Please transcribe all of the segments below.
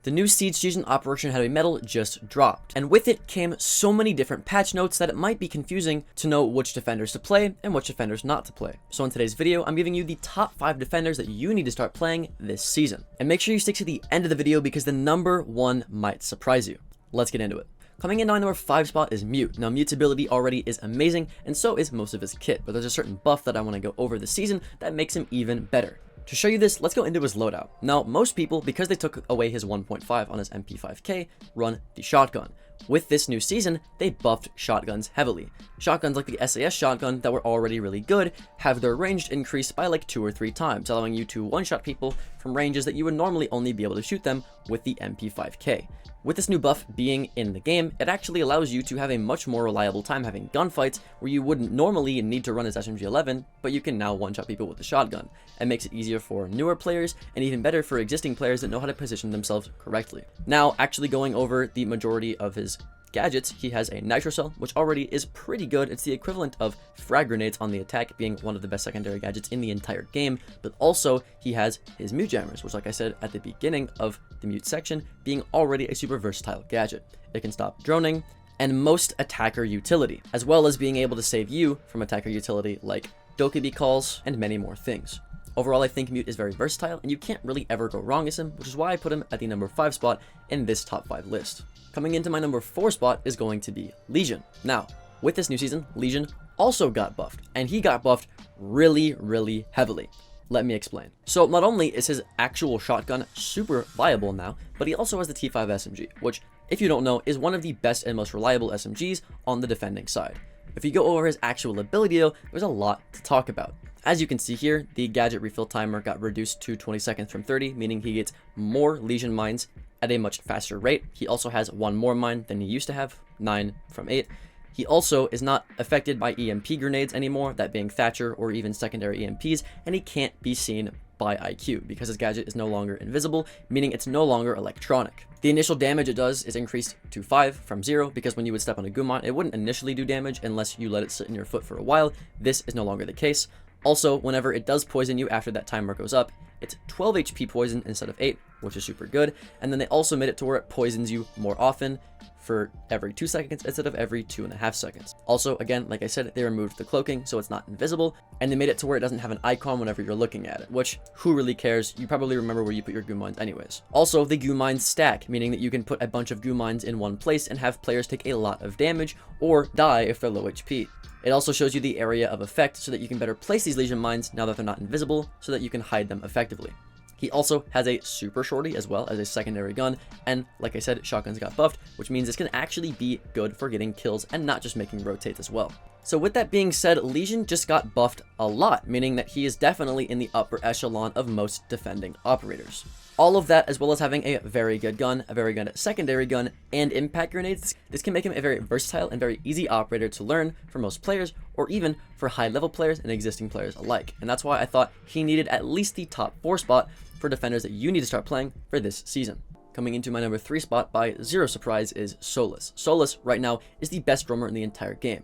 The new Siege Season Operation Heavy Metal just dropped, and with it came so many different patch notes that it might be confusing to know which defenders to play and which defenders not to play. So in today's video, I'm giving you the top 5 defenders that you need to start playing this season. And make sure you stick to the end of the video because the number 1 might surprise you. Let's get into it. Coming in at my number 5 spot is Mute. Now Mute's ability already is amazing, and so is most of his kit, but there's a certain buff that I want to go over this season that makes him even better. To show you this, let's go into his loadout. Now, most people, because they took away his 1.5 on his MP5K, run the shotgun. With this new season, they buffed shotguns heavily. Shotguns like the SAS shotgun that were already really good have their range increased by like 2 or 3 times, allowing you to one-shot people from ranges that you would normally only be able to shoot them with the MP5K. With this new buff being in the game, it actually allows you to have a much more reliable time having gunfights where you wouldn't normally need to run as SMG-11, but you can now one-shot people with the shotgun. It makes it easier for newer players and even better for existing players that know how to position themselves correctly. Now, actually going over the majority of his gadgets, he has a nitro cell, which already is pretty good. It's the equivalent of frag grenades on the attack, being one of the best secondary gadgets in the entire game, but also he has his mute jammers, which, like I said at the beginning of the mute section, being already a super versatile gadget. It can stop droning and most attacker utility, as well as being able to save you from attacker utility like Dokkaebi calls and many more things. Overall, I think Mute is very versatile, and you can't really ever go wrong as him, which is why I put him at the number 5 spot in this top 5 list. Coming into my number 4 spot is going to be Legion. Now, with this new season, Legion also got buffed, and he got buffed really heavily. Let me explain. So not only is his actual shotgun super viable now, but he also has the T5 SMG, which, if you don't know, is one of the best and most reliable SMGs on the defending side. If you go over his actual ability though, there's a lot to talk about. As you can see here, the gadget refill timer got reduced to 20 seconds from 30, meaning he gets more Legion mines at a much faster rate. He also has 1 more mine than he used to have, 9 from 8. He also is not affected by EMP grenades anymore, that being Thatcher or even secondary EMPs, and he can't be seen by IQ because his gadget is no longer invisible, meaning it's no longer electronic. The initial damage it does is increased to 5 from 0 because when you would step on a Gumon, it wouldn't initially do damage unless you let it sit in your foot for a while. This is no longer the case. Also, whenever it does poison you after that timer goes up, it's 12 HP poison instead of 8, which is super good. And then they also made it to where it poisons you more often for every 2 seconds instead of every 2.5 seconds. Also, again, like I said, they removed the cloaking so it's not invisible, and they made it to where it doesn't have an icon whenever you're looking at it, which, who really cares? You probably remember where you put your goo mines anyways. Also, the goo mines stack, meaning that you can put a bunch of goo mines in one place and have players take a lot of damage or die if they're low HP. It also shows you the area of effect so that you can better place these Legion mines now that they're not invisible so that you can hide them effectively. He also has a super shorty as well as a secondary gun, and like I said, shotguns got buffed, which means this can actually be good for getting kills and not just making rotates as well. So with that being said, Legion just got buffed a lot, meaning that he is definitely in the upper echelon of most defending operators. All of that, as well as having a very good gun, a very good secondary gun, and impact grenades, this can make him a very versatile and very easy operator to learn for most players, or even for high-level players and existing players alike. And that's why I thought he needed at least the top 4 spot for defenders that you need to start playing for this season. Coming into my number 3 spot by zero surprise is Solus. Solus, right now, is the best roamer in the entire game.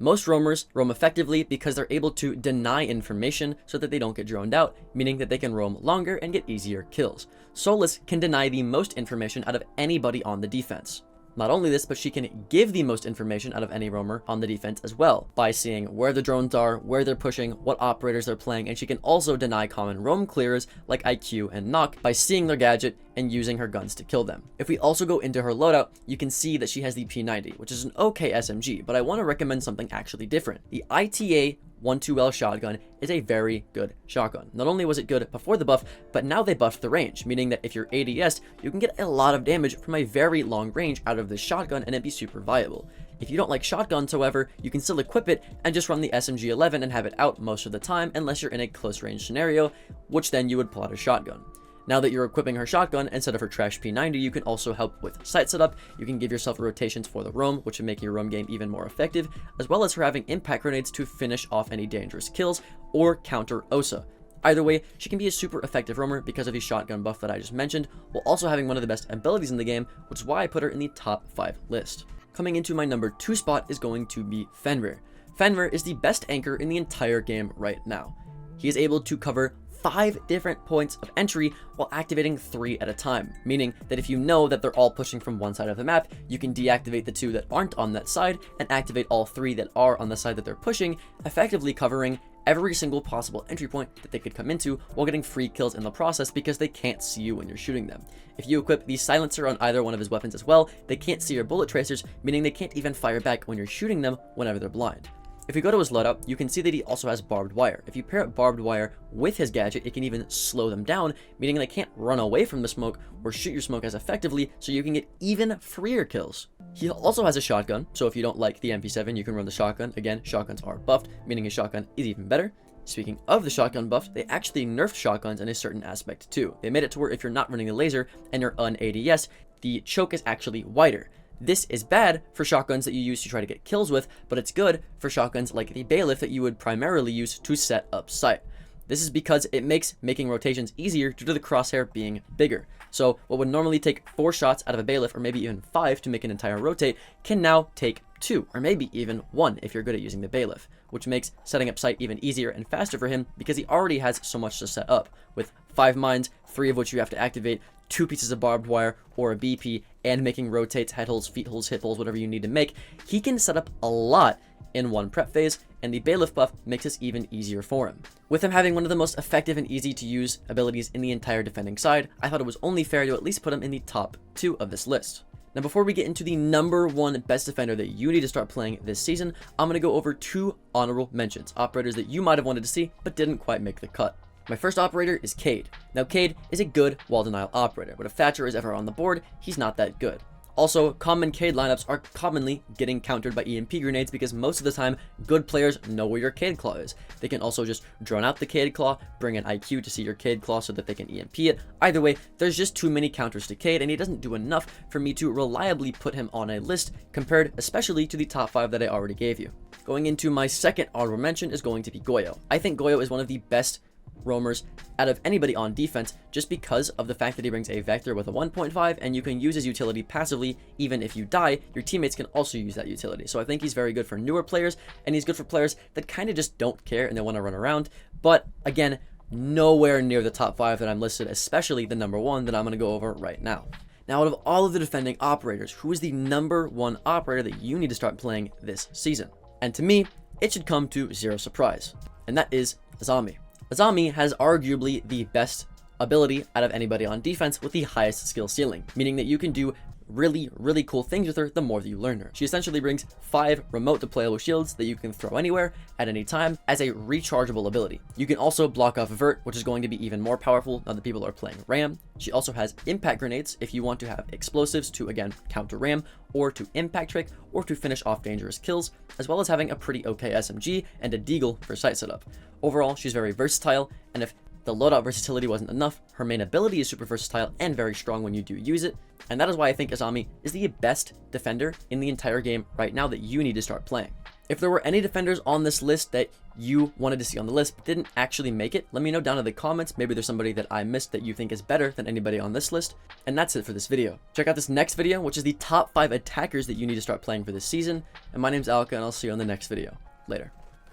Most roamers roam effectively because they're able to deny information so that they don't get droned out, meaning that they can roam longer and get easier kills. Solus can deny the most information out of anybody on the defense. Not only this, but she can give the most information out of any roamer on the defense as well, by seeing where the drones are, where they're pushing, what operators they're playing, and she can also deny common roam clearers like IQ and Knock by seeing their gadget and using her guns to kill them. If we also go into her loadout, you can see that she has the P90, which is an okay SMG, but I want to recommend something actually different. The ITA 12L shotgun is a very good shotgun. Not only was it good before the buff, but now they buffed the range, meaning that if you're ADS, you can get a lot of damage from a very long range out of this shotgun and it'd be super viable. If you don't like shotguns, however, you can still equip it and just run the SMG-11 and have it out most of the time unless you're in a close range scenario, which then you would pull out a shotgun. Now that you're equipping her shotgun instead of her trash P90, you can also help with sight setup. You can give yourself rotations for the roam, which would make your roam game even more effective, as well as her having impact grenades to finish off any dangerous kills or counter OSA. Either way, she can be a super effective roamer because of the shotgun buff that I just mentioned, while also having one of the best abilities in the game, which is why I put her in the top 5 list. Coming into my number 2 spot is going to be Fenrir. Fenrir is the best anchor in the entire game right now. He is able to cover 5 different points of entry while activating 3 at a time, meaning that if you know that they're all pushing from one side of the map, you can deactivate the 2 that aren't on that side and activate all 3 that are on the side that they're pushing, effectively covering every single possible entry point that they could come into while getting free kills in the process because they can't see you when you're shooting them. If you equip the silencer on either one of his weapons as well, they can't see your bullet tracers, meaning they can't even fire back when you're shooting them whenever they're blind. If you go to his loadout, you can see that he also has barbed wire. If you pair up barbed wire with his gadget, it can even slow them down, meaning they can't run away from the smoke or shoot your smoke as effectively, so you can get even freer kills. He also has a shotgun, so if you don't like the MP7, you can run the shotgun. Again, shotguns are buffed, meaning his shotgun is even better. Speaking of the shotgun buff, they actually nerfed shotguns in a certain aspect too. They made it to where if you're not running the laser and you're un-ADS, the choke is actually wider. This is bad for shotguns that you use to try to get kills with, but it's good for shotguns like the bailiff that you would primarily use to set up sight. This is because it makes making rotations easier due to the crosshair being bigger. So what would normally take 4 shots out of a bailiff, or maybe even 5 to make an entire rotate, can now take 2, or maybe even 1 if you're good at using the bailiff, which makes setting up sight even easier and faster for him because he already has so much to set up, with 5 mines, 3 of which you have to activate, 2 pieces of barbed wire or a BP, and making rotates, head holes, feet holes, hip holes, whatever you need to make. He can set up a lot in one prep phase, and the bailiff buff makes this even easier for him. With him having one of the most effective and easy to use abilities in the entire defending side, I thought it was only fair to at least put him in the top 2 of this list. Now before we get into the number 1 best defender that you need to start playing this season, I'm going to go over 2 honorable mentions, operators that you might have wanted to see but didn't quite make the cut. My first operator is Cade. Now Cade is a good wall denial operator, but if Thatcher is ever on the board, he's not that good. Also, common Cade lineups are commonly getting countered by EMP grenades because most of the time, good players know where your Cade Claw is. They can also just drone out the Cade Claw, bring an IQ to see your Cade Claw so that they can EMP it. Either way, there's just too many counters to Cade, and he doesn't do enough for me to reliably put him on a list, compared especially to the top 5 that I already gave you. Going into my second honorable mention is going to be Goyo. I think Goyo is one of the best roamers out of anybody on defense just because of the fact that he brings a vector with a 1.5 and you can use his utility passively. Even if you die, your teammates can also use that utility. So I think he's very good for newer players, and he's good for players that kind of just don't care and they want to run around. But again, nowhere near the top 5 that I'm listed, especially the number 1 that I'm going to go over right now. Now, out of all of the defending operators, who is the number 1 operator that you need to start playing this season? And to me, it should come to zero surprise, and that is Azami. Azami has arguably the best ability out of anybody on defense with the highest skill ceiling, meaning that you can do really cool things with her the more that you learn her. She essentially brings 5 remote deployable shields that you can throw anywhere at any time as a rechargeable ability. You can also block off Vert, which is going to be even more powerful now that people are playing RAM. She also has impact grenades if you want to have explosives to, again, counter RAM, or to impact trick, or to finish off dangerous kills, as well as having a pretty okay SMG and a deagle for sight setup. Overall, she's very versatile, and if the loadout versatility wasn't enough, her main ability is super versatile and very strong when you do use it, and that is why I think Azami is the best defender in the entire game right now that you need to start playing. If there were any defenders on this list that you wanted to see on the list but didn't actually make it, let me know down in the comments. Maybe there's somebody that I missed that you think is better than anybody on this list. And that's it for this video. Check out this next video, which is the top 5 attackers that you need to start playing for this season. And my name's Alka, and I'll see you on the next video. Later.